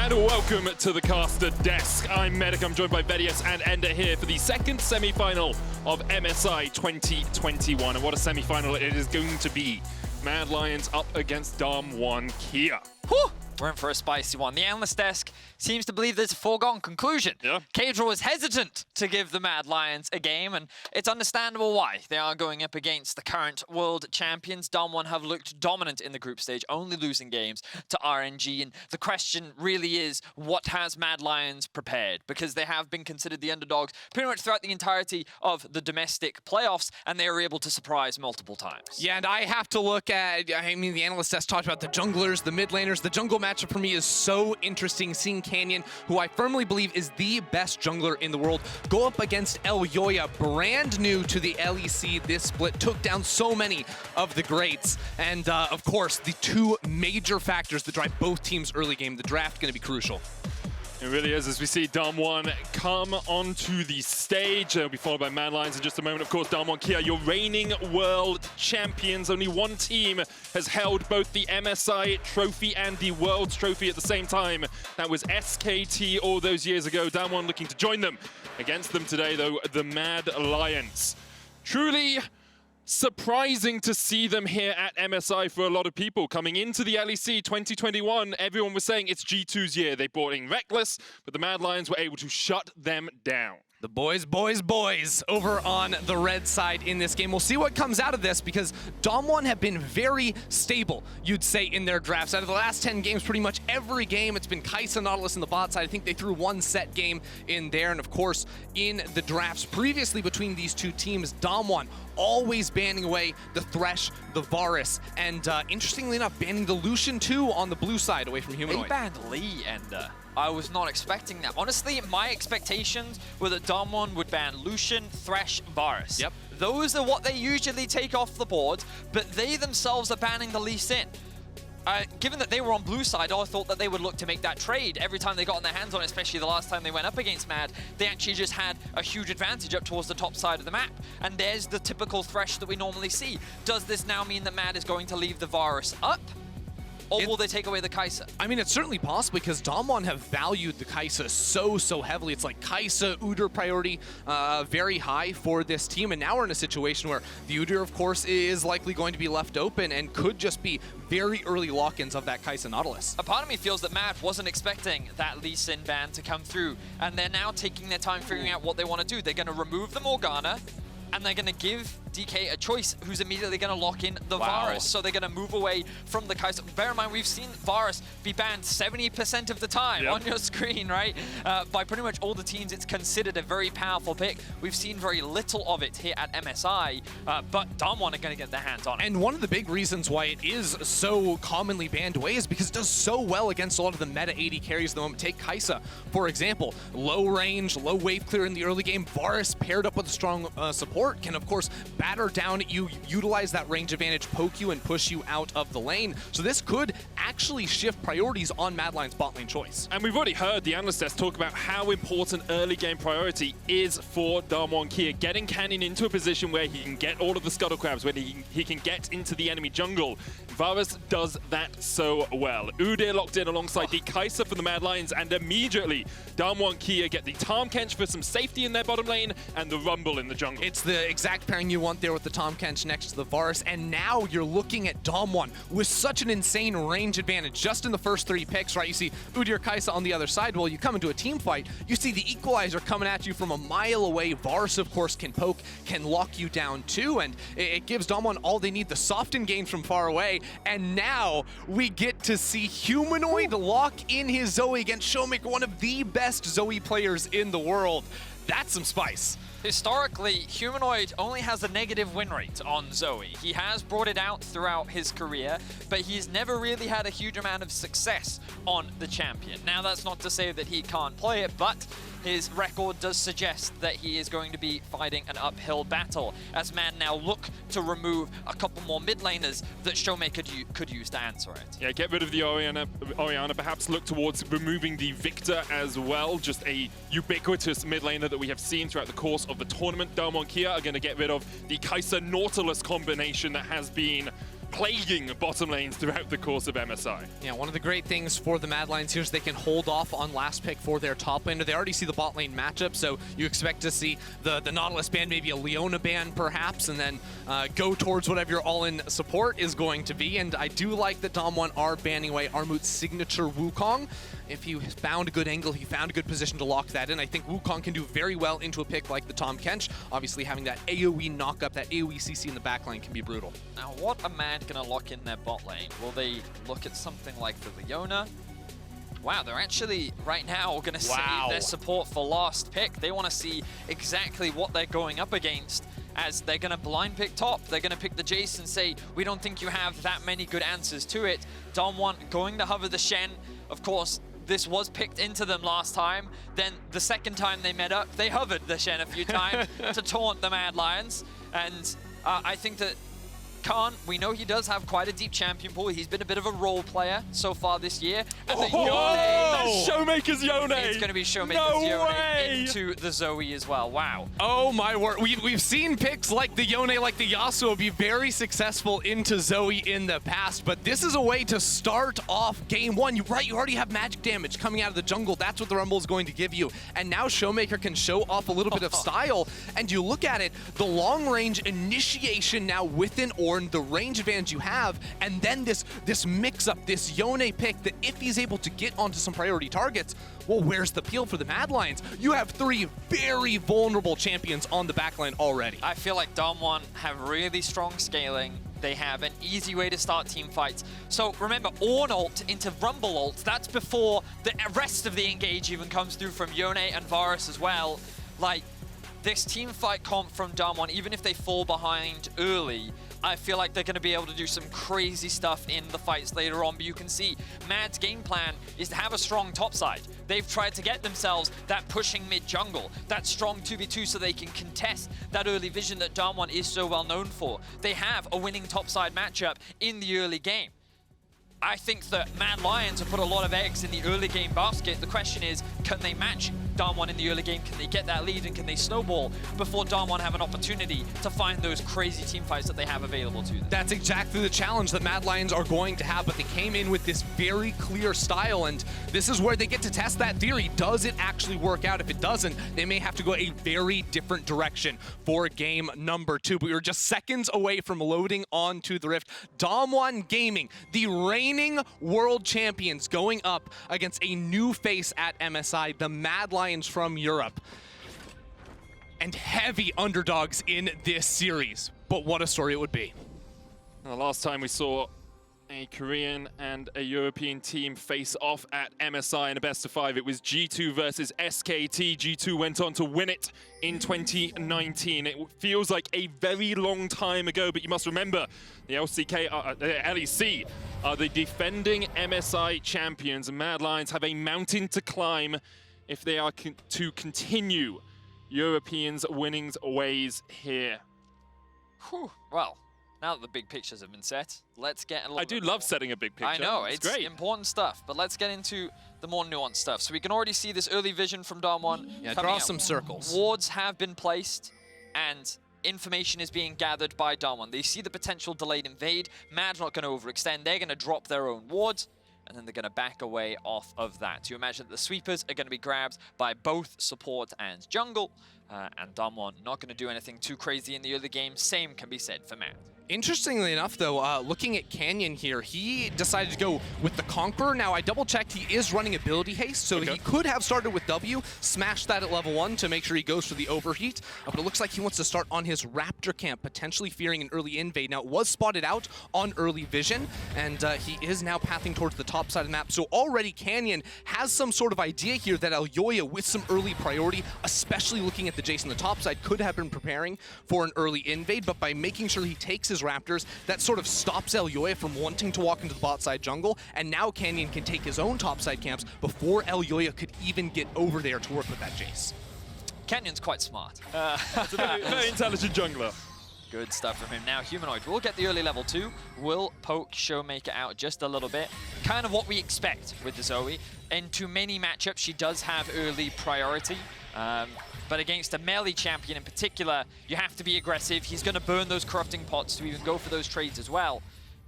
And welcome to the caster desk. I'm Medic, I'm joined by Vedius and Ender here for the second semi-final of MSI 2021. And what a semi-final it is going to be. Mad Lions up against DWG KIA. Whew. We're in for a spicy one. The Analyst desk seems to believe there's a foregone conclusion. Yeah. Caedrel is hesitant to give the Mad Lions a game, and it's understandable why. They are going up against the current world champions. DWG have looked dominant in the group stage, only losing games to RNG, and the question really is, what has Mad Lions prepared? Because they have been considered the underdogs pretty much throughout the entirety of the domestic playoffs, and they were able to surprise multiple times. Yeah, and I have to look at, I mean, the Analyst desk talked about the junglers, the mid laners. The jungle matchup for me is so interesting, seeing Canyon, who I firmly believe is the best jungler in the world, go up against Elyoya, brand new to the LEC this split, took down so many of the greats. And of course, the two major factors that drive both teams early game, the draft, going to be crucial. It really is, as we see DWG come onto the stage. They'll be followed by Mad Lions in just a moment. Of course, DWG KIA, your reigning world champions. Only one team has held both the MSI trophy and the World's trophy at the same time. That was SKT all those years ago. DWG looking to join them. Against them today, though, the Mad Lions. Truly surprising to see them here at MSI for a lot of people. Coming into the LEC 2021, everyone was saying it's G2's year. They brought in Reckless, but the Mad Lions were able to shut them down. The boys over on the red side in this game. We'll see what comes out of this, because DWG have been very stable, you'd say, in their drafts. Out of the last 10 games, pretty much every game, it's been Kai'Sa, Nautilus in the bot side. I think they threw one set game in there. And of course, in the drafts previously between these two teams, DWG always banning away the Thresh, the Varus, and interestingly enough, banning the Lucian too on the blue side away from Humanoid. They banned Lee, Ender. I was not expecting that. Honestly, my expectations were that DWG would ban Lucian, Thresh, Varus. Yep. Those are what they usually take off the board, but they themselves are banning the Lee Sin. Given that they were on blue side, I thought that they would look to make that trade every time they got on their hands on it, especially the last time they went up against Mad. They actually just had a huge advantage up towards the top side of the map. And there's the typical Thresh that we normally see. Does this now mean that Mad is going to leave the Varus up? Or will they take away the Kai'Sa? I mean, it's certainly possible, because DWG have valued the Kai'Sa so heavily. It's like Kai'Sa, Udyr priority very high for this team. And now we're in a situation where the Udyr, of course, is likely going to be left open and could just be very early lock-ins of that Kai'Sa Nautilus. A part of me feels that Mad wasn't expecting that Lee Sin ban to come through. And they're now taking their time figuring out what they want to do. They're going to remove the Morgana, and they're going to give DK a choice who's immediately going to lock in the Varus. So they're going to move away from the Kai'Sa. Bear in mind, we've seen Varus be banned 70% of the time on your screen, right? By pretty much all the teams, it's considered a very powerful pick. We've seen very little of it here at MSI, but DWG are going to get their hands on it. And one of the big reasons why it is so commonly banned away is because it does so well against a lot of the meta AD carries at the moment. Take Kai'Sa, for example. Low range, low wave clear in the early game. Varus paired up with a strong support can, of course, batter down at you, utilize that range advantage, poke you, and push you out of the lane. So this could actually shift priorities on Mad Lions' bot lane choice. And we've already heard the Analyst desk talk about how important early game priority is for DWG KIA. Getting Canyon into a position where he can get all of the scuttle crabs, where he can get into the enemy jungle. Varus does that so well. Udyr locked in alongside the Kai'Sa for the Mad Lions, and immediately DWG KIA get the Tahm Kench for some safety in their bottom lane and the Rumble in the jungle. It's the exact pairing you want there with the Tahm Kench next to the Varus, and now you're looking at DWG with such an insane range advantage just in the first 3 picks, right? You see Udyr, Kai'Sa on the other side. Well, you come into a team fight, you see the Equalizer coming at you from a mile away. Varus, of course, can poke, can lock you down too, and it gives DWG all they need, the soften games from far away. And now we get to see Humanoid lock in his Zoe against ShowMaker, one of the best Zoe players in the world. That's some spice. Historically, Humanoid only has a negative win rate on Zoe. He has brought it out throughout his career, but he's never really had a huge amount of success on the champion. Now, that's not to say that he can't play it, but his record does suggest that he is going to be fighting an uphill battle, as Mad now look to remove a couple more mid laners that ShowMaker could use to answer it. Yeah, get rid of the Orianna, perhaps look towards removing the Victor as well. Just a ubiquitous mid laner that we have seen throughout the course of the tournament. DWG KIA are going to get rid of the Kai'Sa Nautilus combination that has been plaguing bottom lanes throughout the course of MSI. Yeah, one of the great things for the Mad Lions here is they can hold off on last pick for their top laner. They already see the bot lane matchup, so you expect to see the Nautilus ban, maybe a Leona ban perhaps, and then go towards whatever your all-in support is going to be. And I do like that Dom1 are banning away Armut's signature Wukong. If he found a good angle, he found a good position to lock that in. I think Wukong can do very well into a pick like the Tahm Kench. Obviously, having that AoE knock-up, that AoE CC in the backline can be brutal. Now, what are Mad going to lock in their bot lane? Will they look at something like the Leona? Wow, they're actually, right now, going to save their support for last pick. They want to see exactly what they're going up against, as they're going to blind pick top. They're going to pick the Jayce and say, we don't think you have that many good answers to it. Dom1 going to hover the Shen. Of course, this was picked into them last time. Then the second time they met up, they hovered the Shen a few times to taunt the Mad Lions. And I think that Khan, we know he does have quite a deep champion pool. He's been a bit of a role player so far this year. And the Yone, that's ShowMaker's Yone! It's going to be ShowMaker's Yone into the Zoe as well. Wow. Oh my word. We've seen picks like the Yone, like the Yasuo be very successful into Zoe in the past, but this is a way to start off game one. You already have magic damage coming out of the jungle. That's what the Rumble is going to give you. And now ShowMaker can show off a little bit of style. And you look at it, the long range initiation now within Ornn, the range advantage you have, and then this mix-up, this Yone pick that if he's able to get onto some priority targets, well, where's the appeal for the Mad Lions? You have three very vulnerable champions on the backline already. I feel like Dom1 have really strong scaling. They have an easy way to start team fights. So remember, Ornn ult into Rumble ult, that's before the rest of the engage even comes through from Yone and Varus as well. Like, this team fight comp from Dom1, even if they fall behind early, I feel like they're going to be able to do some crazy stuff in the fights later on. But you can see Mad's game plan is to have a strong top side. They've tried to get themselves that pushing mid jungle, that strong 2v2 so they can contest that early vision that Dom1 is so well known for. They have a winning top side matchup in the early game. I think that Mad Lions have put a lot of eggs in the early game basket. The question is, can they match Dom1 in the early game? Can they get that lead and can they snowball before Dom1 have an opportunity to find those crazy team fights that they have available to them? That's exactly the challenge that Mad Lions are going to have, but they came in with this very clear style, and this is where they get to test that theory. Does it actually work out? If it doesn't, they may have to go a very different direction for game number 2. But we were just seconds away from loading onto the Rift. Dom1 Gaming, the reigning world champions, going up against a new face at MSI, the Mad Lions from Europe. And heavy underdogs in this series. But what a story it would be. The last time we saw a Korean and a European team face off at MSI in a best of 5, it was G2 versus SKT. G2 went on to win it in 2019. It feels like a very long time ago, but you must remember the LEC are the defending MSI champions, and Mad Lions have a mountain to climb if they are to continue Europeans' winnings ways here. Whew. Well, now that the big pictures have been set, let's get a little I do love setting a big picture. I know, it's great. important stuff, but let's get into the more nuanced stuff. So we can already see this early vision from Dom1. Yeah, draw some circles. Wards have been placed, and information is being gathered by Dom1. They see the potential delayed invade. Mad's not going to overextend. They're going to drop their own wards, and then they're going to back away off of that. So you imagine that the sweepers are going to be grabbed by both support and jungle, and Dom1 not going to do anything too crazy in the early game. Same can be said for Mad. Interestingly enough, though, looking at Canyon here, he decided to go with the Conqueror. Now, I double-checked, he is running ability haste, so he could have started with W, smashed that at level 1 to make sure he goes for the overheat, but it looks like he wants to start on his Raptor camp, potentially fearing an early invade. Now, it was spotted out on early vision, and he is now pathing towards the top side of the map, so already Canyon has some sort of idea here that Elyoya, with some early priority, especially looking at the Jayce on the top side, could have been preparing for an early invade, but by making sure he takes his Raptors, that sort of stops Elyoya from wanting to walk into the bot side jungle, and now Canyon can take his own top side camps before Elyoya could even get over there to work with that Jayce. Canyon's quite smart. It's a very intelligent jungler. Good stuff from him. Now Humanoid will get the early level 2, will poke ShowMaker out just a little bit. Kind of what we expect with the Zoe. In too many matchups, she does have early priority. But against a melee champion in particular, you have to be aggressive. He's going to burn those corrupting pots to even go for those trades as well.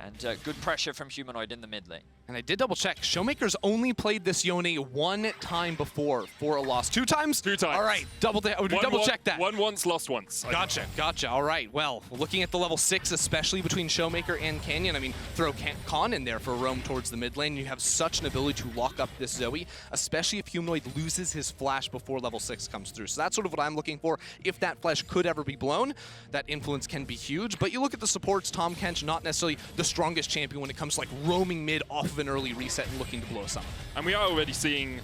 And good pressure from Humanoid in the mid lane. And I did double check. ShowMaker's only played this Yone one time before for a loss. 2 times? 2 times. All right, double check that. Won once, lost once. Gotcha. All right. Well, looking at the level 6, especially between ShowMaker and Canyon, I mean, throw Con in there for a roam towards the mid lane. You have such an ability to lock up this Zoe, especially if Humanoid loses his flash before level 6 comes through. So that's sort of what I'm looking for. If that flash could ever be blown, that influence can be huge. But you look at the supports, Tahm, Kench, not necessarily the strongest champion when it comes to like roaming mid off of an early reset and looking to blow us up. And we are already seeing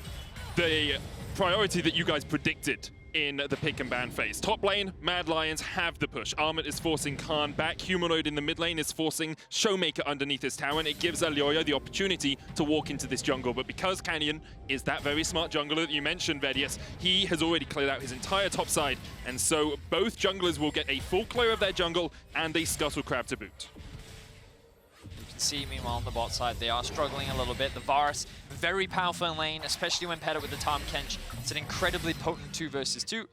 the priority that you guys predicted in the pick and ban phase. Top lane, Mad Lions have the push. Armut is forcing Khan back. Humanoid in the mid lane is forcing ShowMaker underneath his tower, and it gives Elyoya the opportunity to walk into this jungle. But because Canyon is that very smart jungler that you mentioned, Vedius, he has already cleared out his entire top side, and so both junglers will get a full clear of their jungle and a Scuttle Crab to boot. See, meanwhile, on the bot side, they are struggling a little bit. The Varus, very powerful in lane, especially when paired up with the Tahm Kench. It's an incredibly potent 2 versus 2.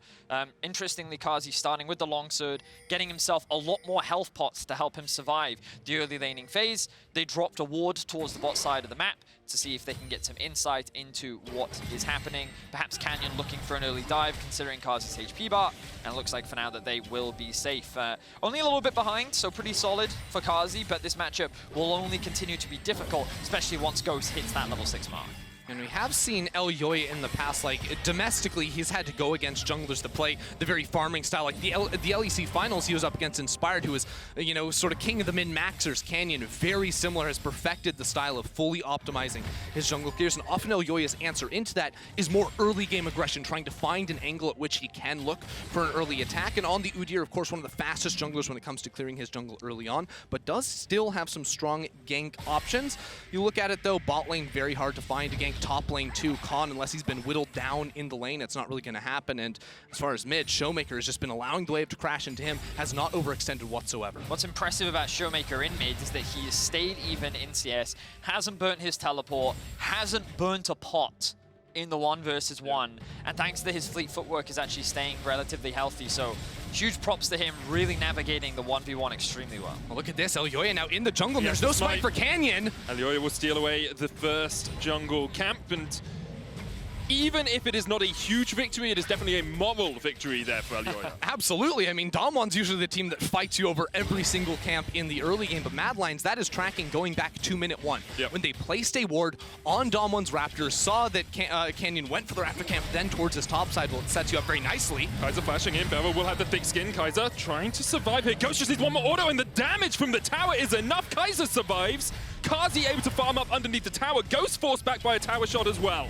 Interestingly, Carzzy starting with the longsword, getting himself a lot more health pots to help him survive the early laning phase. They dropped a ward towards the bot side of the map to see if they can get some insight into what is happening. Perhaps Canyon looking for an early dive, considering Carzzy's HP bar, and it looks like for now that they will be safe. Only a little bit behind, so pretty solid for Carzzy, but this matchup will only continue to be difficult, especially once Ghost hits that level 6 mark. And we have seen Elyoya in the past, like, domestically, he's had to go against junglers that play the very farming style. Like, the LEC Finals, he was up against Inspired, who was, you know, sort of king of the min-maxers. Canyon, very similar, has perfected the style of fully optimizing his jungle clears. And often Elyoya's answer into that is more early game aggression, trying to find an angle at which he can look for an early attack. And on the Udyr, of course, one of the fastest junglers when it comes to clearing his jungle early on, but does still have some strong gank options. You look at it, though, bot lane, very hard to find a gank. Top lane too, Con, unless he's been whittled down in the lane, it's not really going to happen. And as far as mid, ShowMaker has just been allowing the wave to crash into him, has not overextended whatsoever. What's impressive about ShowMaker in mid is that he has stayed even in CS, hasn't burnt his teleport, hasn't burnt a pot in the 1 versus 1, and thanks to his fleet footwork is actually staying relatively healthy. So huge props to him really navigating the 1v1 extremely well. Well, look at this, Elyoya now in the jungle. There's no smite for Canyon. Elyoya will steal away the first jungle camp, and even if it is not a huge victory, it is definitely a moral victory there for Elyoya. Absolutely. I mean, Damwon's usually the team that fights you over every single camp in the early game, but Mad Lions, that is tracking going back to minute 1. Yep. When they placed a ward on Damwon's Raptors, saw that Canyon went for the Raptor camp, then towards his top side. Well, it sets you up very nicely. Kaiser flashing in. BeryL will have the thick skin. Kaiser trying to survive here. Ghost just needs one more auto, and the damage from the tower is enough. Kaiser survives. Carzzy able to farm up underneath the tower. Ghost forced back by a tower shot as well.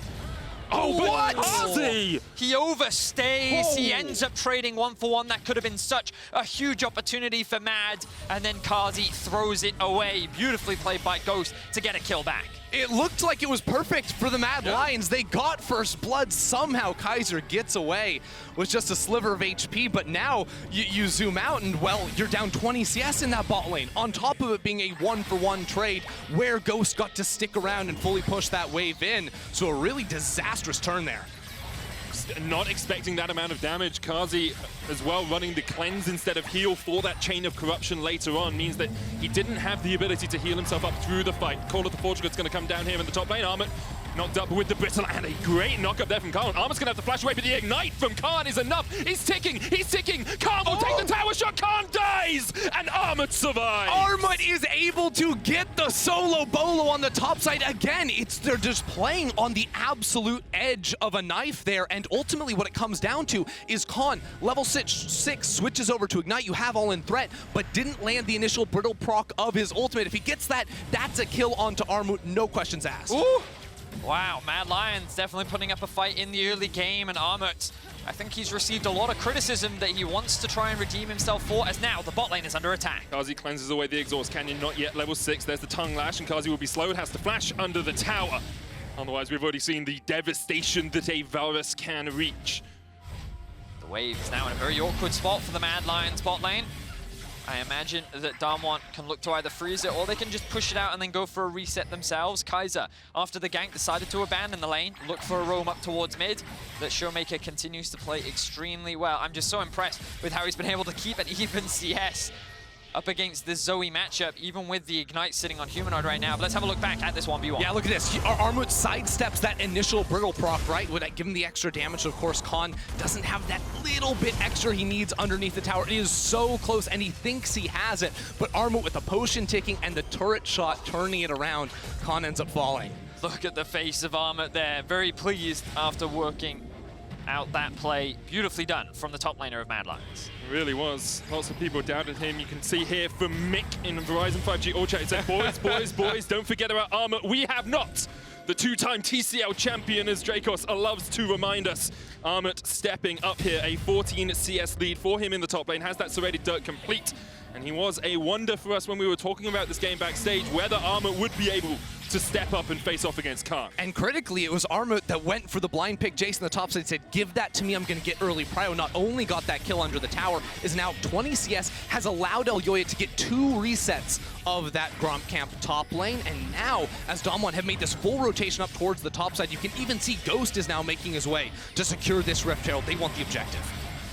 Oh, what? Carzzy! He overstays. He ends up trading 1-for-1. That could have been such a huge opportunity for Mad. And then Carzzy throws it away. Beautifully played by Ghost to get a kill back. It looked like it was perfect for the Mad Lions. They got first blood. Somehow Kaiser gets away with just a sliver of HP, but now you zoom out and, well, you're down 20 CS in that bot lane. On top of it being a 1-for-1 trade where Ghost got to stick around and fully push that wave in. So a really disastrous turn there. Not expecting that amount of damage. Carzzy as well running the cleanse instead of heal for that chain of corruption later on means that he didn't have the ability to heal himself up through the fight. Call of the Fortune is going to come down here in the top lane. Armut knocked up with the brittle and a great knock up there from Khan. Armut's going to have to flash away, but the ignite from Khan is enough. He's ticking. Khan will take the tower shot. Khan dies and Armut survives. Armut is able to get the solo bolo on the top side again. They're just playing on the absolute edge of a knife there, and ultimately what it comes down to is Khan, level 6 switches over to ignite. You have all in threat, but didn't land the initial brittle proc of his ultimate. If he gets that, that's a kill onto Armut, no questions asked. Ooh. Wow, Mad Lions definitely putting up a fight in the early game, and Armut, I think he's received a lot of criticism that he wants to try and redeem himself for, as now the bot lane is under attack. Carzzy cleanses away the exhaust. Canyon not yet level 6. There's the tongue lash, and Carzzy will be slowed, has to flash under the tower. Otherwise, we've already seen the devastation that a Varus can reach. The wave is now in a very awkward spot for the Mad Lions bot lane. I imagine that Damwon can look to either freeze it or they can just push it out and then go for a reset themselves. Kaiser, after the gank, decided to abandon the lane, look for a roam up towards mid. That ShowMaker continues to play extremely well. I'm just so impressed with how he's been able to keep an even CS up against this Zoe matchup, even with the Ignite sitting on Humanoid right now. But let's have a look back at this 1v1. Yeah, look at this. Armut sidesteps that initial brittle proc, right? Would give him the extra damage. Of course, Khan doesn't have that little bit extra he needs underneath the tower. It is so close, and he thinks he has it. But Armut with the potion ticking and the turret shot turning it around, Khan ends up falling. Look at the face of Armut there. Very pleased after working out that play. Beautifully done from the top laner of Mad Lions. It really was. Lots of people doubted him. You can see here from Mick in Verizon 5G all chat. He said, boys, don't forget about Armut. We have not. The two-time TCL champion, as Sjokz loves to remind us. Armut stepping up here, a 14 CS lead for him in the top lane. Has that serrated dirt complete. And he was a wonder for us when we were talking about this game backstage, whether Armut would be able to step up and face off against Khan. And critically, it was Armut that went for the blind pick. Jayce in the top side said, give that to me, I'm going to get early prio. Not only got that kill under the tower, is now 20 CS, has allowed Elyoya to get 2 resets of that Gromp camp top lane. And now, as Dom1 have made this full rotation up towards the top side, you can even see Ghost is now making his way to secure this Rift Herald. They want the objective.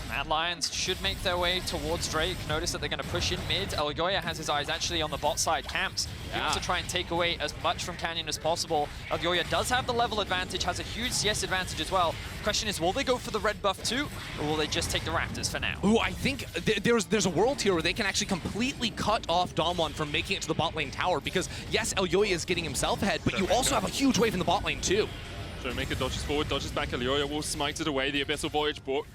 Mad Lions should make their way towards Drake. Notice that they're going to push in mid. Elyoya has his eyes actually on the bot side camps. He wants to try and take away as much from Canyon as possible. Elyoya does have the level advantage, has a huge CS advantage as well. Question is, will they go for the red buff too, or will they just take the Raptors for now? Ooh, I think there's a world here where they can actually completely cut off Dom1 from making it to the bot lane tower, because yes, Elyoya is getting himself ahead, but you also have a huge wave in the bot lane too. ShowMaker dodges forward, dodges back. Elyoya will smite it away. The Abyssal Voyage brought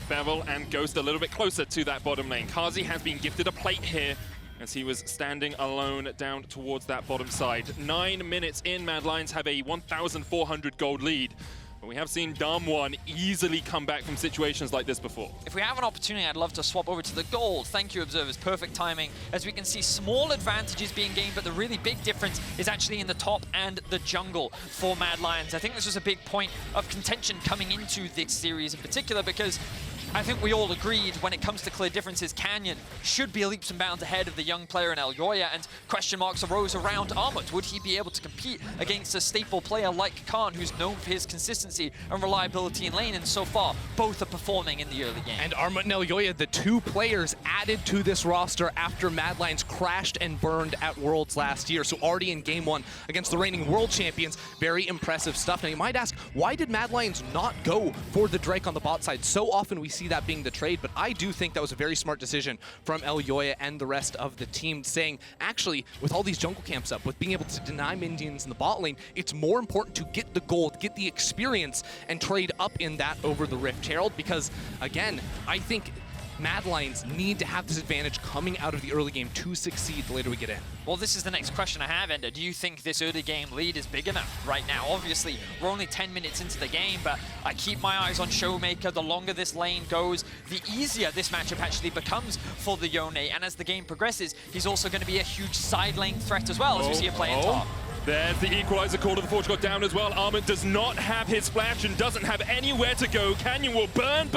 BeryL and Ghost a little bit closer to that bottom lane. Carzzy has been gifted a plate here as he was standing alone down towards that bottom side. 9 minutes in, Mad Lions have a 1,400 gold lead. But we have seen Dom1 easily come back from situations like this before. If we have an opportunity, I'd love to swap over to the gold. Thank you, observers. Perfect timing. As we can see, small advantages being gained, but the really big difference is actually in the top and the jungle for Mad Lions. I think this was a big point of contention coming into this series in particular, because I think we all agreed when it comes to clear differences, Canyon should be leaps and bounds ahead of the young player in Elyoya, and question marks arose around Armut. Would he be able to compete against a staple player like Khan, who's known for his consistency and reliability in lane? And so far, both are performing in the early game. And Armut and Elyoya, the 2 players added to this roster after Mad Lions crashed and burned at Worlds last year. So already in game 1 against the reigning world champions, very impressive stuff. Now you might ask, why did Mad Lions not go for the Drake on the bot side? So often we see that being the trade, but I do think that was a very smart decision from Elyoya and the rest of the team, saying, actually, with all these jungle camps up, with being able to deny minions in the bot lane, it's more important to get the gold, get the experience, and trade up in that over the Rift Herald, because, again, I think Mad Lions need to have this advantage coming out of the early game to succeed the later we get in. Well, this is the next question I have, Ender. Do you think this early game lead is big enough right now? Obviously, we're only 10 minutes into the game, but I keep my eyes on ShowMaker. The longer this lane goes, the easier this matchup actually becomes for the Yone. And as the game progresses, he's also going to be a huge side lane threat as well, as we see him playing top. There's the equalizer call to the Forge God down as well. Armut does not have his flash and doesn't have anywhere to go. Canyon will burn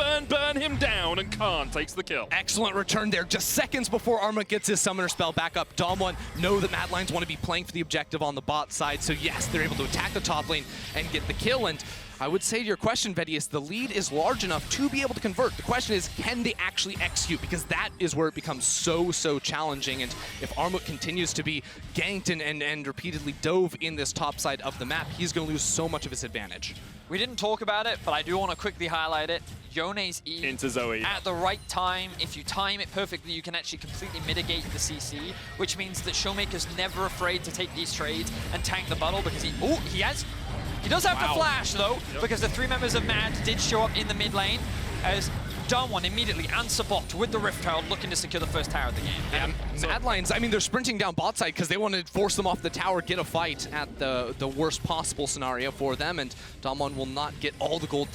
him down, and Khan takes the kill. Excellent return there, just seconds before Armut gets his summoner spell back up. Dom1 know that Mad Lions want to be playing for the objective on the bot side, so yes, they're able to attack the top lane and get the kill. And I would say to your question, Vedius, the lead is large enough to be able to convert. The question is, can they actually execute? Because that is where it becomes so challenging. And if Armut continues to be ganked and repeatedly dove in this top side of the map, he's going to lose so much of his advantage. We didn't talk about it, but I do want to quickly highlight it. Yone's E into Zoe at the right time. If you time it perfectly, you can actually completely mitigate the CC, which means that ShowMaker's never afraid to take these trades and tank the battle, because he does have to flash though, because the 3 members of Mad did show up in the mid lane, as Dom1 immediately answer bot with the Rift Herald, looking to secure the first tower of the game. Yeah, Mad Lions, I mean, they're sprinting down bot side because they want to force them off the tower, get a fight at the worst possible scenario for them, and Dom1 will not get all the gold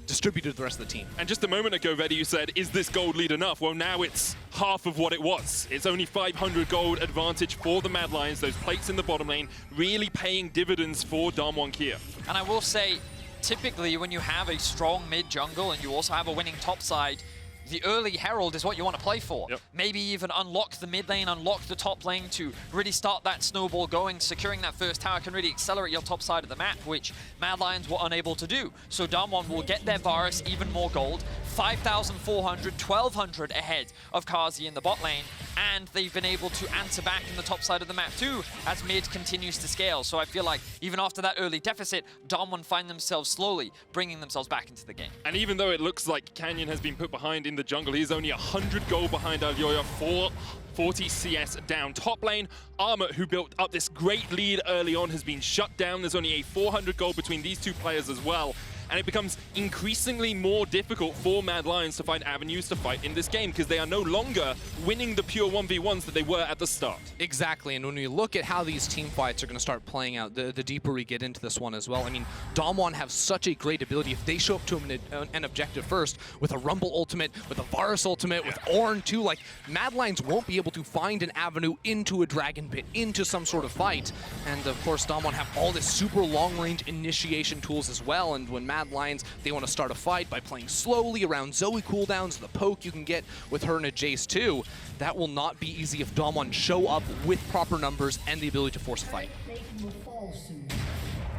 distributed to the rest of the team. And just a moment ago, Vedi, you said, is this gold lead enough? Well, now it's half of what it was. It's only 500 gold advantage for the Mad Lions. Those plates in the bottom lane really paying dividends for Dom1 KIA. And I will say, typically when you have a strong mid jungle and you also have a winning top side, the early Herald is what you want to play for. Maybe even unlock the mid lane, unlock the top lane to really start that snowball going. Securing that first tower can really accelerate your top side of the map, which Mad Lions were unable to do. So Dom1 will get their Varus, even more gold, 5,400, 1,200 ahead of Carzzy in the bot lane. and they've been able to answer back in the top side of the map too, as mid continues to scale. So I feel like even after that early deficit, Dom1 find themselves slowly bringing themselves back into the game. And even though it looks like Canyon has been put behind in the jungle, he's only 100 gold behind Elyoya, 40 CS down. Top lane, Armut, who built up this great lead early on, has been shut down. There's only a 400 gold between these two players as well. And it becomes increasingly more difficult for Mad Lions to find avenues to fight in this game because they are no longer winning the pure 1v1s that they were at the start. Exactly, and when we look at how these team fights are going to start playing out, the deeper we get into this one as well, I mean, Dom1 have such a great ability. If they show up to an objective first with a Rumble ultimate, with a Varus ultimate, with Ornn too, like, Mad Lions won't be able to find an avenue into a Dragon Pit, into some sort of fight. And of course, Dom1 have all this super long-range initiation tools as well, and when Mad Lions, they want to start a fight by playing slowly around Zoe cooldowns, the poke you can get with her and a Jayce too. That will not be easy if Dom1 show up with proper numbers and the ability to force a fight.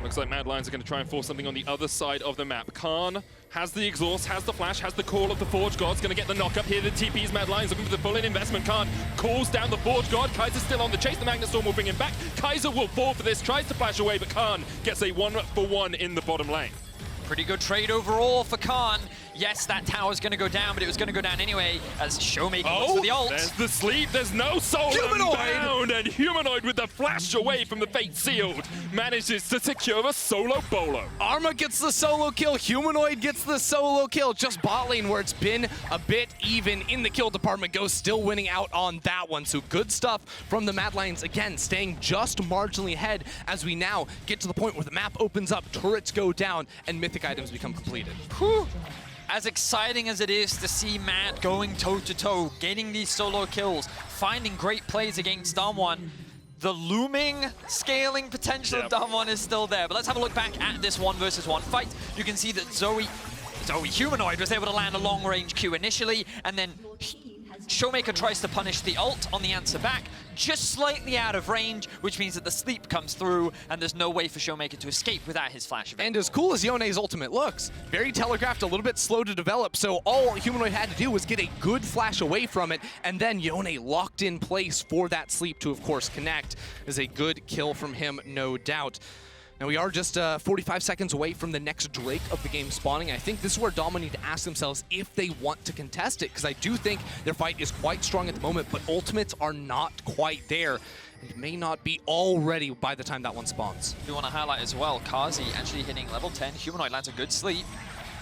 Looks like Mad Lions are going to try and force something on the other side of the map. Khan has the exhaust, has the flash, has the call of the Forge God's going to get the knock up here. The TP's Mad Lions looking for the full-in investment. Khan calls down the Forge God. Kaiser's still on the chase. The Magnet Storm will bring him back. Kaiser will fall for this, tries to flash away, but Khan gets a 1-for-1 in the bottom lane. Pretty good trade overall for Khan. Yes, that tower's going to go down, but it was going to go down anyway as ShowMaker looks for the ult. There's the sleep. There's no soul unbound, and Humanoid with the flash away from the Fate Sealed manages to secure a solo bolo. Armut gets the solo kill. Humanoid gets the solo kill. Just bot lane where it's been a bit even in the kill department goes still winning out on that one. So good stuff from the Mad Lions. Again, staying just marginally ahead as we now get to the point where the map opens up, turrets go down, and mythic items become completed. Whew. As exciting as it is to see Matt going toe-to-toe, getting these solo kills, finding great plays against Dom1, the looming scaling potential of Dom1 is still there. But let's have a look back at this 1v1 fight. You can see that Zoe Humanoid was able to land a long-range Q initially, and then ShowMaker tries to punish the ult on the answer back, just slightly out of range, which means that the sleep comes through, and there's no way for ShowMaker to escape without his flash event. And as cool as Yone's ultimate looks, very telegraphed, a little bit slow to develop, so all Humanoid had to do was get a good flash away from it, and then Yone locked in place for that sleep to, of course, connect. Is a good kill from him, no doubt. Now we are just 45 seconds away from the next Drake of the game spawning. I think this is where Dom1 need to ask themselves if they want to contest it, because I do think their fight is quite strong at the moment, but ultimates are not quite there. It may not be all ready by the time that one spawns. We want to highlight as well, Carzzy actually hitting level 10. Humanoid lands a good sleep.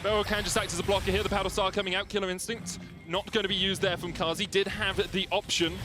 BeryL can just act as a blocker here. The Powder Star coming out. Killer Instinct not going to be used there from Carzzy. Did have the option.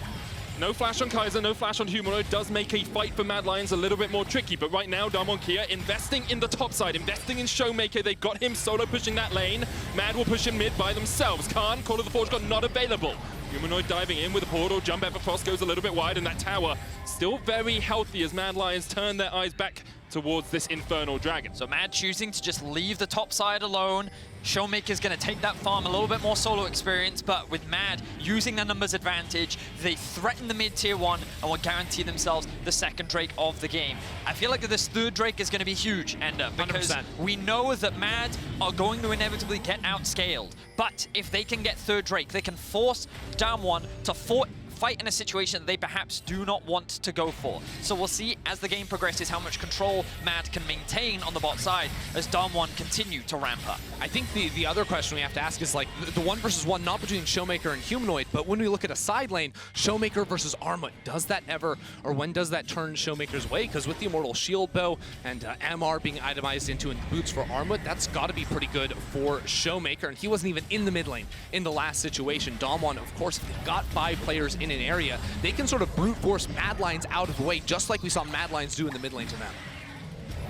No flash on Kaiser, no flash on Humanoid. Does make a fight for Mad Lions a little bit more tricky, but right now, DWG KIA investing in the top side, investing in ShowMaker. They got him solo pushing that lane. Mad will push him mid by themselves. Khan, Call of the Forge God not available. Humanoid diving in with a portal, jump ever cross goes a little bit wide, and that tower still very healthy as Mad Lions turn their eyes back towards this Infernal Dragon. So Mad choosing to just leave the top side alone. ShowMaker's going to take that farm, a little bit more solo experience, but with Mad using their numbers advantage, they threaten the mid-tier 1 and will guarantee themselves the second Drake of the game. I feel like this third Drake is going to be huge, Ender, because 100%. we know that Mad are going to inevitably get outscaled. But if they can get third Drake, they can force Dom1 to fight in a situation that they perhaps do not want to go for. So we'll see as the game progresses how much control Mad can maintain on the bot side as Dom1 continue to ramp up. I think the other question we have to ask is like the 1v1, not between ShowMaker and Humanoid, but when we look at a side lane, ShowMaker versus Armut, does that ever, or when does that turn ShowMaker's way? Because with the Immortal Shield Bow and MR being itemized into in boots for Armut, that's got to be pretty good for ShowMaker, and he wasn't even in the mid lane in the last situation. Dom1, of course, if they've got 5 players in an area, they can sort of brute force Mad Lions out of the way, just like we saw Mad Lions do in the mid lane to them.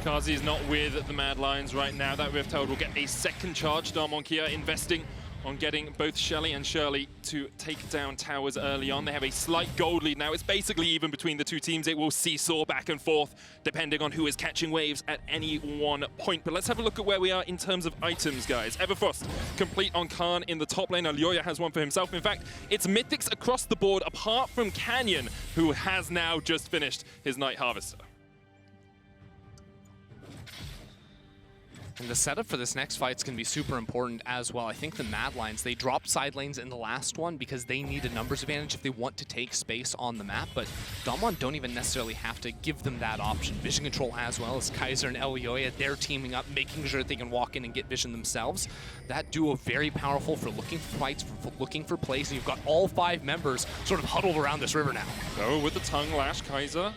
Carzzy is not with the Mad Lions right now. That Rift Herald will get a second charge. DWG KIA investing on getting both Shelly and Shirley to take down towers early on. They have a slight gold lead now. It's basically even between the two teams. It will seesaw back and forth depending on who is catching waves at any one point. But let's have a look at where we are in terms of items, guys. Everfrost complete on Khan in the top lane. Elyoya has one for himself. In fact, it's Mythics across the board apart from Canyon, who has now just finished his Night Harvester. And the setup for this next fight is going to be super important as well. I think the Mad Lions, they dropped side lanes in the last one because they need a numbers advantage if they want to take space on the map, but Damwon don't even necessarily have to give them that option. Vision control as well as Kaiser and Elyoya, they're teaming up, making sure that they can walk in and get vision themselves. That duo very powerful for looking for fights, for looking for plays, and you've got all 5 members sort of huddled around this river now. So with the tongue lash, Kaiser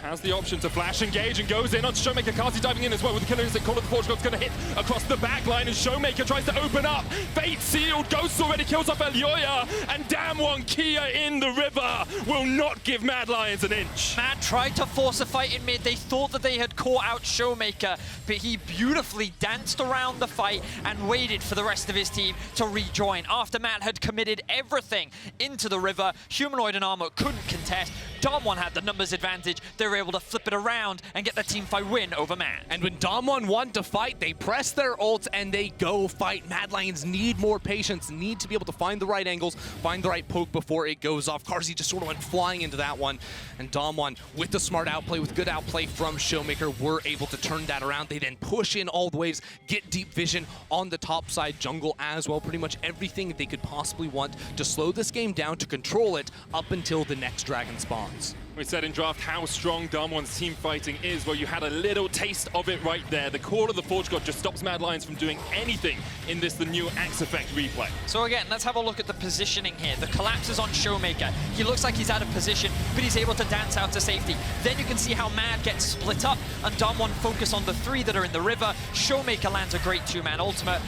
has the option to flash engage and goes in on ShowMaker. Carzzy diving in as well with the killer instinct. Call of the Portugal's going to hit across the back line, and ShowMaker tries to open up. Fate sealed. Ghost already kills off Elyoya, and Damwon KIA in the river will not give Mad Lions an inch. Mad tried to force a fight in mid. They thought that they had caught out ShowMaker, but he beautifully danced around the fight and waited for the rest of his team to rejoin. After Mad had committed everything into the river, Humanoid and Armut couldn't contest. Damwon had the numbers advantage. They were able to flip it around and get the teamfight win over Mad. And when Damwon want to fight, they press their ults and they go fight. Mad Lions need more patience, need to be able to find the right angles, find the right poke before it goes off. Carzzy just sort of went flying into that one. And Damwon, with the smart outplay, with good outplay from ShowMaker, were able to turn that around. They then push in all the waves, get deep vision on the top side jungle as well. Pretty much everything they could possibly want to slow this game down, to control it up until the next dragon spawns. We said in draft how strong Damwon's team fighting is. Well, you had a little taste of it right there. The Call of the Forge God just stops Mad Lions from doing anything in the new Axe Effect replay. So again, let's have a look at the positioning here. The collapse is on ShowMaker. He looks like he's out of position, but he's able to dance out to safety. Then you can see how Mad gets split up, and Damwon focus on the 3 that are in the river. ShowMaker lands a great 2-man ultimate.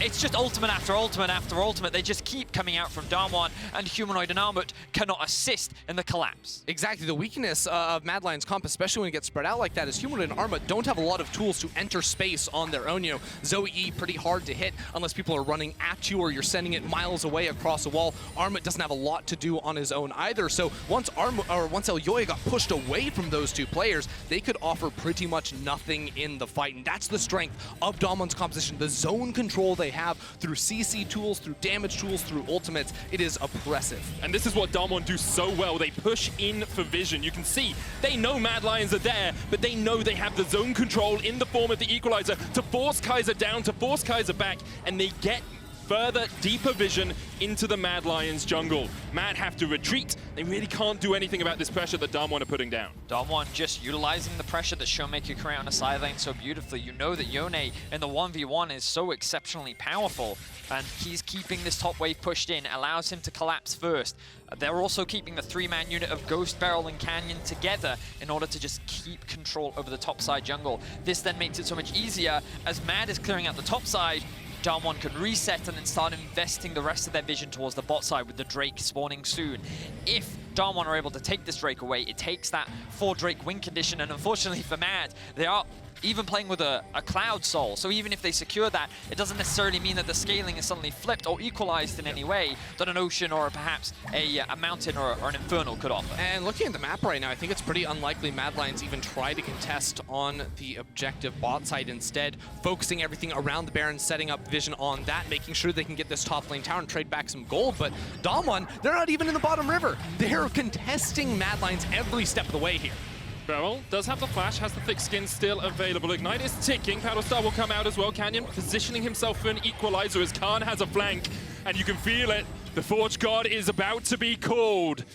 It's just ultimate after ultimate after ultimate. They just keep coming out from Damwon, and Humanoid and Armut cannot assist in the collapse. Exactly. The weakness of Mad Lions' comp, especially when it gets spread out like that, is Humanoid and Armut don't have a lot of tools to enter space on their own. You know, Zoe E pretty hard to hit unless people are running at you or you're sending it miles away across a wall. Armut doesn't have a lot to do on his own either. So once Elyoya got pushed away from those 2 players, they could offer pretty much nothing in the fight. And that's the strength of Damwon's composition. The zone control they have through CC tools, through damage tools, through ultimates, it is oppressive. And this is what Damwon do so well. They push in for vision. You can see they know Mad Lions are there, but they know they have the zone control in the form of the Equalizer to force Kaiser down, to force Kaiser back, and they get further, deeper vision into the Mad Lions jungle. Mad have to retreat. They really can't do anything about this pressure that Damwon are putting down. Damwon just utilizing the pressure that ShowMaker create on the side lane so beautifully. You know that Yone in the 1v1 is so exceptionally powerful, and he's keeping this top wave pushed in, allows him to collapse first. They're also keeping the 3-man unit of Ghost, BeryL, and Canyon together in order to just keep control over the top side jungle. This then makes it so much easier as Mad is clearing out the top side. Damwon can reset and then start investing the rest of their vision towards the bot side with the Drake spawning soon. If Damwon are able to take this Drake away, it takes that 4 Drake win condition, and unfortunately for Mad, they are even playing with a Cloud Soul. So even if they secure that, it doesn't necessarily mean that the scaling is suddenly flipped or equalized in any way that an Ocean or perhaps a Mountain or an Infernal could offer. And looking at the map right now, I think it's pretty unlikely Mad Lions even try to contest on the objective bot side, instead focusing everything around the Baron, setting up vision on that, making sure they can get this top lane tower and trade back some gold. But Damwon, they're not even in the bottom river. They're contesting Mad Lions every step of the way here. BeryL does have the flash, has the thick skin still available. Ignite is ticking. Paddle Star will come out as well. Canyon positioning himself for an equalizer as Khan has a flank, and you can feel it. The Forge God is about to be called.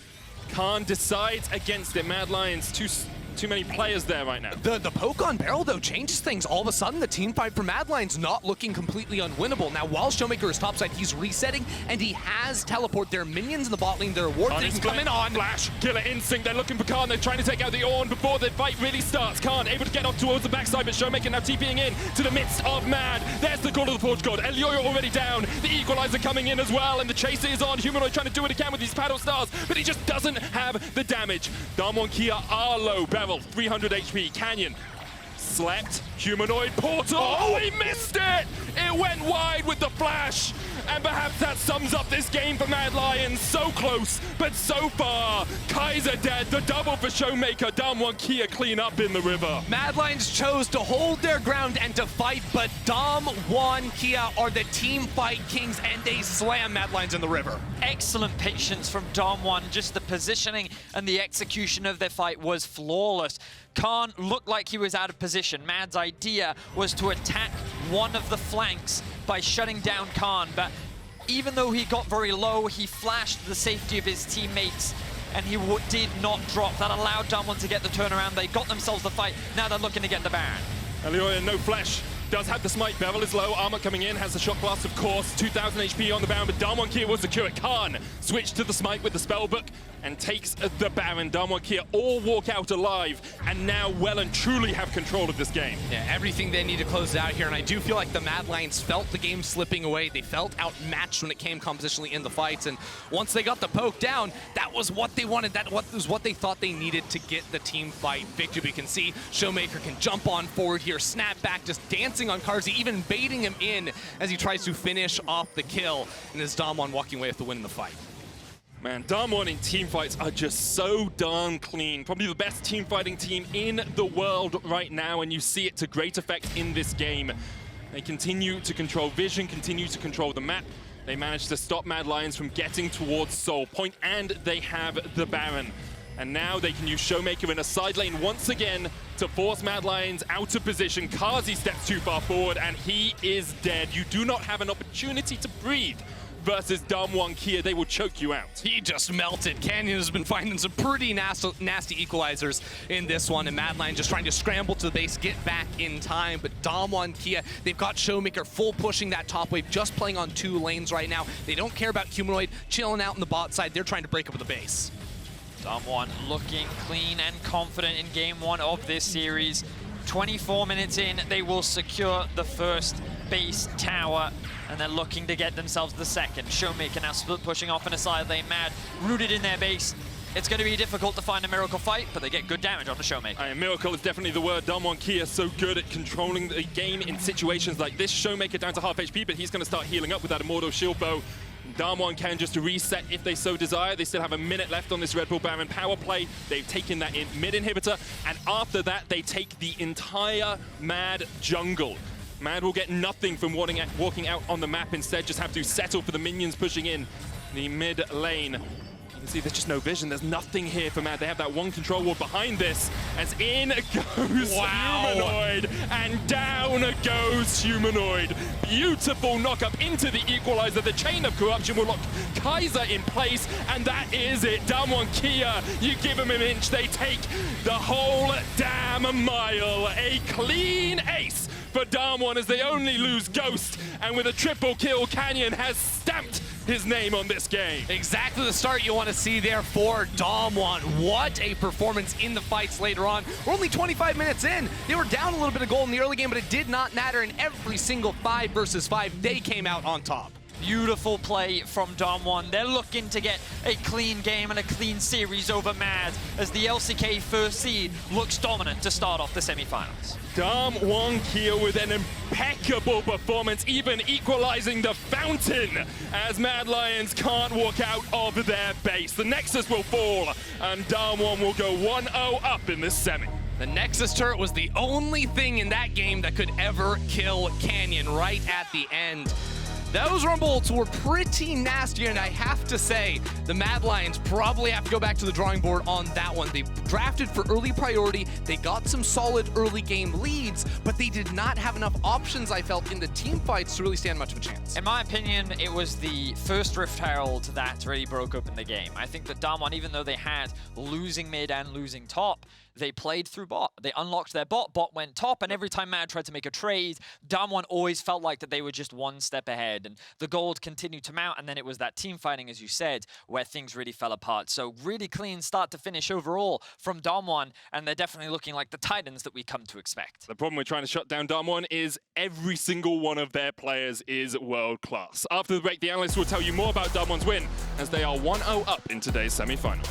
Khan decides against it. Mad Lions, too many players there right now. The poke on BeryL, though, changes things. All of a sudden, the team fight for Mad Lions not looking completely unwinnable. Now, while ShowMaker is topside, he's resetting, and he has teleport. There are minions in the bot lane. There are wards that can come in on. Flash, killer instinct. They're looking for Khan. They're trying to take out the Ornn before the fight really starts. Khan able to get off towards the backside, but ShowMaker now TPing in to the midst of Mad. There's the Call of the Forge God. Elyoya already down. The Equalizer coming in as well, and the chase is on. Humanoid trying to do what he can with these Paddle Stars, but he just doesn't have the damage. Damwon KIA are low. BeryL, 300 HP. Canyon slept. Humanoid portal. Oh, he missed it! It went wide with the flash. And perhaps that sums up this game for Mad Lions. So close, but so far. Kaiser dead, the double for ShowMaker. Dam1 KIA clean up in the river. Mad Lions chose to hold their ground and to fight, but Dam1 KIA are the team fight kings, and they slam Mad Lions in the river. Excellent patience from Dam1. Just the positioning and the execution of their fight was flawless. Khan looked like he was out of position. Mad's idea was to attack one of the flanks by shutting down Khan, but even though he got very low, he flashed the safety of his teammates, and he did not drop. That allowed Dam1 to get the turnaround. They got themselves the fight. Now they're looking to get the Baron. Elyoya, no flash. Does have the smite. BeryL is low. Armut coming in. Has the shock blast, of course. 2,000 HP on the Baron, but Dam1 KIA will secure it. Khan switch to the smite with the spellbook and takes the Baron. Dam1 KIA all walk out alive and now well and truly have control of this game. Yeah, everything they need to close it out here, and I do feel like the Mad Lions felt the game slipping away. They felt outmatched when it came compositionally in the fights, and once they got the poke down, that was what they wanted. That was what they thought they needed to get the team fight victory. We can see ShowMaker can jump on forward here, snap back, just dancing on Carzzy, even baiting him in as he tries to finish off the kill, and as Dam1 walking away with the win in the fight. Man, Dam1 in team fights are just so darn clean. Probably the best team fighting team in the world right now, and you see it to great effect in this game. They continue to control vision, continue to control the map. They managed to stop Mad Lions from getting towards Soul Point, and they have the Baron. And now they can use ShowMaker in a side lane once again to force Mad Lions out of position. Carzzy steps too far forward, and he is dead. You do not have an opportunity to breathe versus Dam1 KIA. They will choke you out. He just melted. Canyon has been finding some pretty nasty equalizers in this one, and Mad Lions just trying to scramble to the base, get back in time. But Dam1 KIA, they've got ShowMaker full pushing that top wave, just playing on 2 lanes right now. They don't care about Humanoid chilling out in the bot side. They're trying to break up the base. Dam1 looking clean and confident in game 1 of this series. 24 minutes in, they will secure the first base tower, and they're looking to get themselves the second. ShowMaker now split pushing off in a side lane. Mad rooted in their base. It's going to be difficult to find a miracle fight, but they get good damage on the ShowMaker. Miracle is definitely the word. Dam1 KIA so good at controlling the game in situations like this. ShowMaker down to half HP, but he's going to start healing up with that Immortal Shield Bow. Dam1 can just reset if they so desire. They still have a minute left on this Red Bull Baron power play. They've taken that in mid-inhibitor, and after that, they take the entire Mad jungle. Mad will get nothing from walking out on the map. Instead, just have to settle for the minions pushing in the mid lane. You can see there's just no vision. There's nothing here for Mad. They have that one control ward behind this, as in goes Humanoid, and down goes Humanoid. Beautiful knock-up into the equalizer. The chain of corruption will lock Kaiser in place, and that is it. Dam1 KIA, you give them an inch, they take the whole damn mile. A clean ace for Dam1 as they only lose Ghost, and with a triple kill, Canyon has stamped his name on this game. Exactly the start you want to see there for Dam1. What a performance in the fights later on. We're only 25 minutes in. They were down a little bit of gold in the early game, but it did not matter. In every single 5 versus 5, they came out on top. Beautiful play from Dam1. They're looking to get a clean game and a clean series over Mad as the LCK first seed looks dominant to start off the semifinals. Dam1 KIA with an impeccable performance, even equalizing the fountain as Mad Lions can't walk out of their base. The Nexus will fall and Dam1 will go 1-0 up in this semi. The Nexus turret was the only thing in that game that could ever kill Canyon right at the end. Those Rumbolts were pretty nasty, and I have to say, the Mad Lions probably have to go back to the drawing board on that one. They drafted for early priority, they got some solid early game leads, but they did not have enough options, I felt, in the team fights to really stand much of a chance. In my opinion, it was the first Rift Herald that really broke open the game. I think that Dam1, even though they had losing mid and losing top, they played through bot. They unlocked their bot, bot went top, and every time Mad tried to make a trade, Dam1 always felt like that they were just one step ahead, and the gold continued to mount, and then it was that team fighting, as you said, where things really fell apart. So really clean start to finish overall from Dam1, and they're definitely looking like the Titans that we come to expect. The problem with trying to shut down Dam1 is every single one of their players is world class. After the break, the Analysts will tell you more about Dam1's win, as they are 1-0 up in today's semi-final.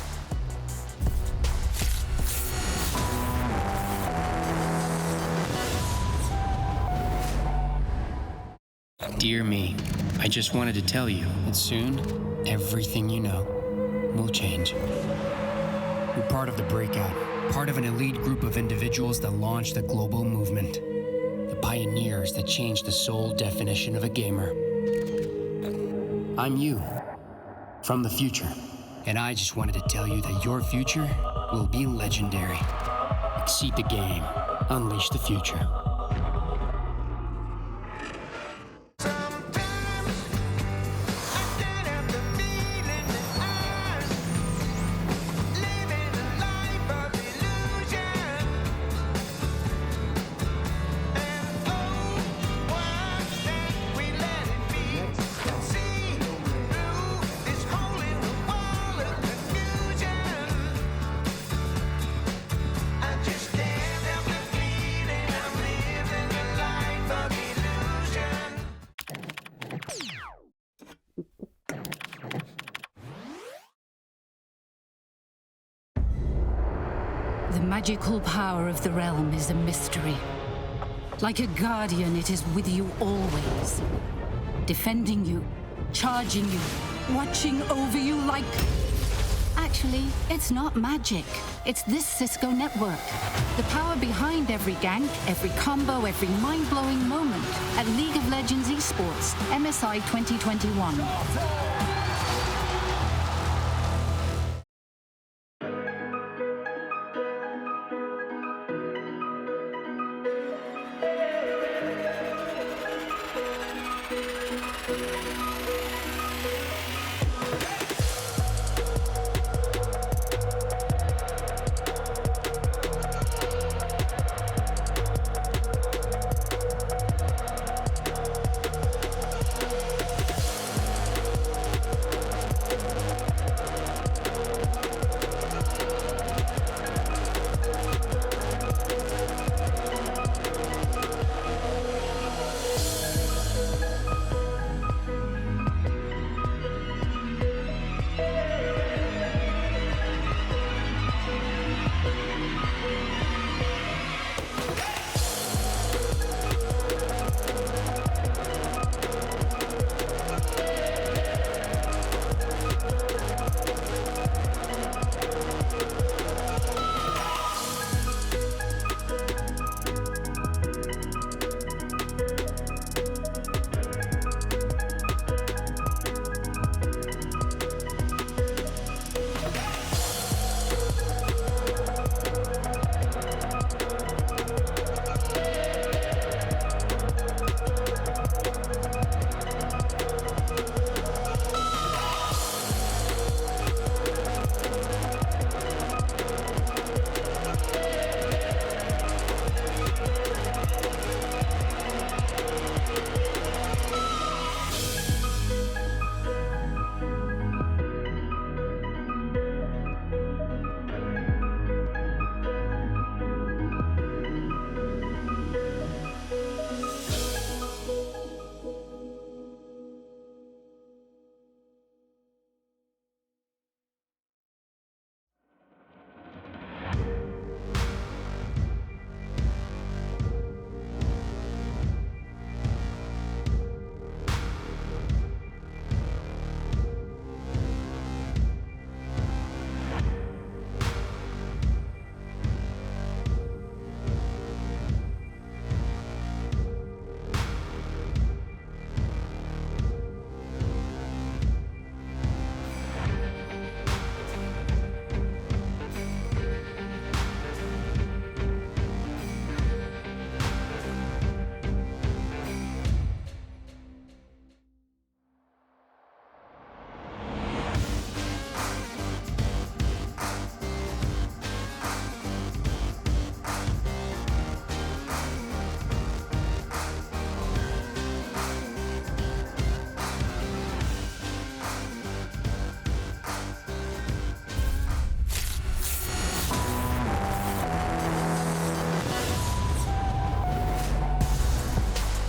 Dear me, I just wanted to tell you that soon, everything you know will change. You're part of the breakout, part of an elite group of individuals that launched a global movement. The pioneers that changed the sole definition of a gamer. I'm you, from the future. And I just wanted to tell you that your future will be legendary. Exceed the game, unleash the future. The magical power of the realm is a mystery. Like a guardian, it is with you always. Defending you, charging you, watching over you like... Actually, it's not magic. It's this Cisco network. The power behind every gank, every combo, every mind-blowing moment. At League of Legends Esports, MSI 2021.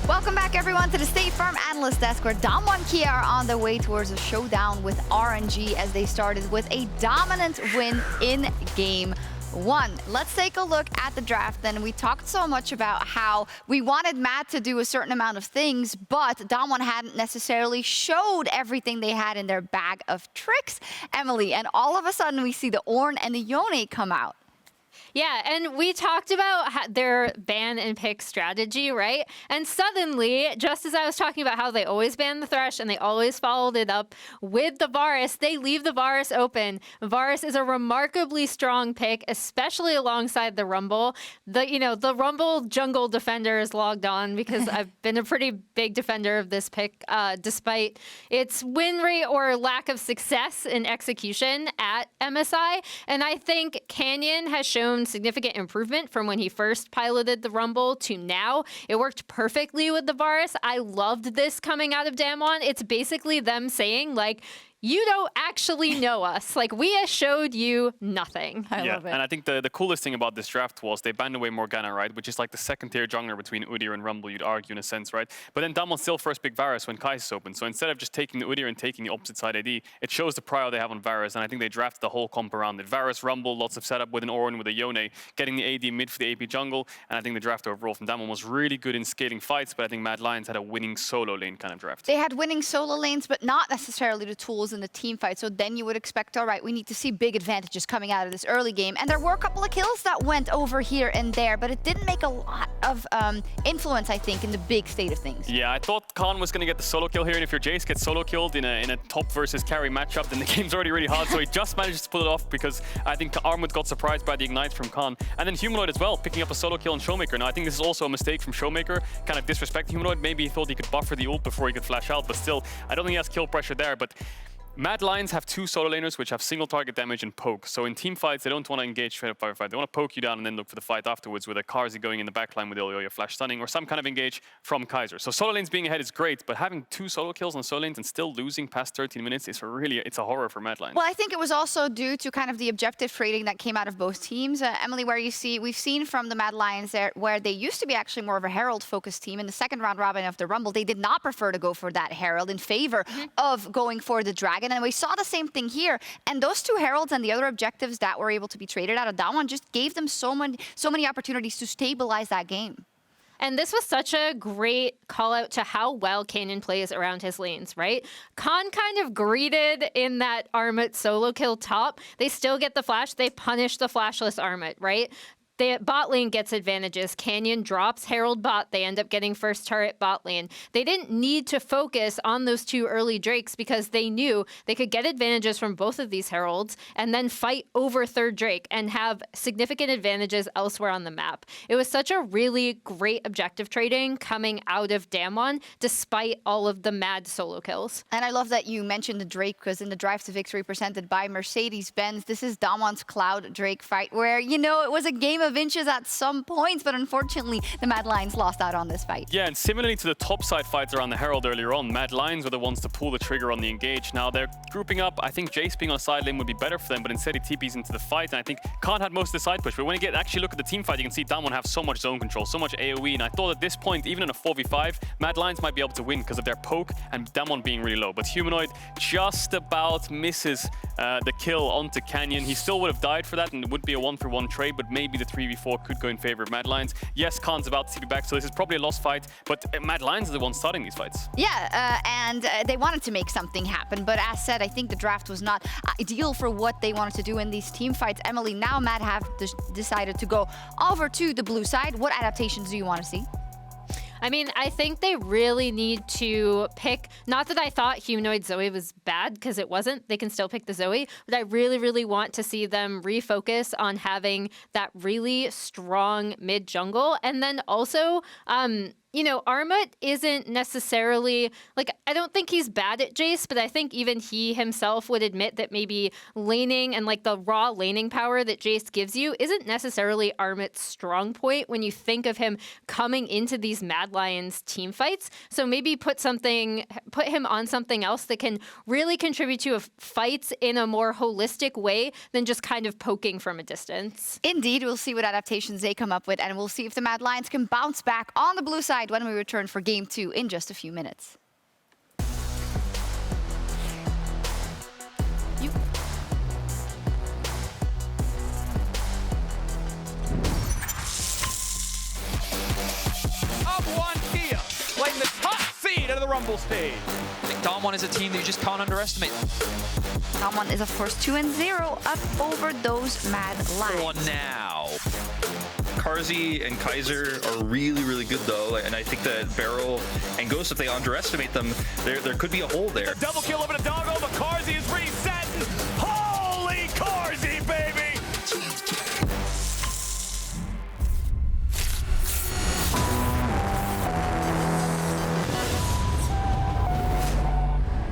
Welcome back, everyone, to the State Farm Analyst Desk, where DWG KIA are on their way towards a showdown with RNG as they started with a dominant win in game 1. Let's take a look at the draft then. We talked so much about how we wanted Matt to do a certain amount of things, but Damwon hadn't necessarily showed everything they had in their bag of tricks, Emily. And all of a sudden we see the Ornn and the Yone come out. Yeah, and we talked about their ban and pick strategy, right? And suddenly, just as I was talking about how they always banned the Thresh and they always followed it up with the Varus, they leave the Varus open. Varus is a remarkably strong pick, especially alongside the Rumble. The Rumble jungle defender is logged on because I've been a pretty big defender of this pick, despite its win rate or lack of success in execution at MSI. And I think Canyon has shown significant improvement from when he first piloted the Rumble to now. It worked perfectly with the Varus. I loved this coming out of Damwon. It's basically them saying, like, you don't actually know us. Like, we showed you nothing. I love it. And I think the coolest thing about this draft was they banned away Morgana, right? Which is like the second-tier jungler between Udyr and Rumble, you'd argue in a sense, right? But then Damwon still first picked Varus when Kai'Sa opened. So instead of just taking the Udyr and taking the opposite side AD, it shows the prior they have on Varus. And I think they drafted the whole comp around it. Varus, Rumble, lots of setup with an Ornn, with a Yone, getting the AD mid for the AP jungle. And I think the draft overall from Damwon was really good in scaling fights, but I think Mad Lions had a winning solo lane kind of draft. They had winning solo lanes, but not necessarily the tools in the team fight. So then you would expect, all right, we need to see big advantages coming out of this early game. And there were a couple of kills that went over here and there, but it didn't make a lot of influence, I think, in the big state of things. Yeah, I thought Khan was going to get the solo kill here, and if your Jayce gets solo killed in a top versus carry matchup, then the game's already really hard. So he just managed to pull it off because I think Armut got surprised by the ignite from Khan. And then Humanoid as well, picking up a solo kill on ShowMaker. Now, I think this is also a mistake from ShowMaker, kind of disrespecting Humanoid. Maybe he thought he could buffer the ult before he could flash out, but still, I don't think he has kill pressure there. But Mad Lions have two solo laners which have single target damage and poke. So in team fights, they don't want to engage straight up firefight. They want to poke you down and then look for the fight afterwards with a Carzzy going in the backline with Elyoya flash stunning or some kind of engage from Kaiser. So solo lanes being ahead is great, but having two solo kills on solo lanes and still losing past 13 minutes is it's a horror for Mad Lions. Well, I think it was also due to kind of the objective trading that came out of both teams. Emily, we've seen from the Mad Lions there, where they used to be actually more of a Herald-focused team. In the second round robin of the Rumble, they did not prefer to go for that Herald in favor of going for the Dragon. And we saw the same thing here. And those two Heralds and the other objectives that were able to be traded out of Damwon just gave them so many opportunities to stabilize that game. And this was such a great call out to how well Canyon plays around his lanes, right? Khan kind of greeted in that Armut solo kill top. They still get the flash. They punish the flashless Armut, right? The bot lane gets advantages. Canyon drops Herald bot. They end up getting first turret bot lane. They didn't need to focus on those two early Drakes because they knew they could get advantages from both of these Heralds and then fight over third Drake and have significant advantages elsewhere on the map. It was such a really great objective trading coming out of Damwon despite all of the mad solo kills. And I love that you mentioned the Drake because in the Drive to Victory presented by Mercedes-Benz, this is Damwon's Cloud Drake fight where, you know, it was a game of inches at some points, but unfortunately the Mad Lions lost out on this fight. Yeah, and similarly to the top side fights around the Herald earlier on, Mad Lions were the ones to pull the trigger on the engage. Now they're grouping up. I think Jayce being on side lane would be better for them, but instead he TPs into the fight, and I think Khan had most of the side push. But when you actually look at the team fight, you can see Damwon have so much zone control, so much AoE, and I thought at this point, even in a 4v5, Mad Lions might be able to win because of their poke and Damwon being really low. But Humanoid just about misses the kill onto Canyon. He still would have died for that, and it would be a 1-for-1 trade, but maybe the 3v4 could go in favor of Mad Lions. Yes, Khan's about to TP back, so this is probably a lost fight, but Mad Lions are the ones starting these fights. Yeah, and they wanted to make something happen, but as said, I think the draft was not ideal for what they wanted to do in these team fights. Emily, now Mad have decided to go over to the blue side. What adaptations do you want to see? I mean, I think they really need to pick, not that I thought Humanoid Zoe was bad, because it wasn't. They can still pick the Zoe, but I really, really want to see them refocus on having that really strong mid jungle. And then also, you know, Armut isn't necessarily, like, I don't think he's bad at Jayce, but I think even he himself would admit that maybe laning and like the raw laning power that Jayce gives you isn't necessarily Armut's strong point when you think of him coming into these Mad Lions team fights. So maybe put him on something else that can really contribute to fights in a more holistic way than just kind of poking from a distance. Indeed, we'll see what adaptations they come up with, and we'll see if the Mad Lions can bounce back on the blue side when we return for Game 2 in just a few minutes. one Kia playing the top seed out of the Rumble stage. I think Dom1 is a team that you just can't underestimate. Dom1 is of course 2-0 up over those Mad Lions. For now. Carzzy and Kaiser are really, really good though, and I think that BeryL and Ghost, if they underestimate them, there could be a hole there. Double kill over to Doggo, but Carzzy is reset.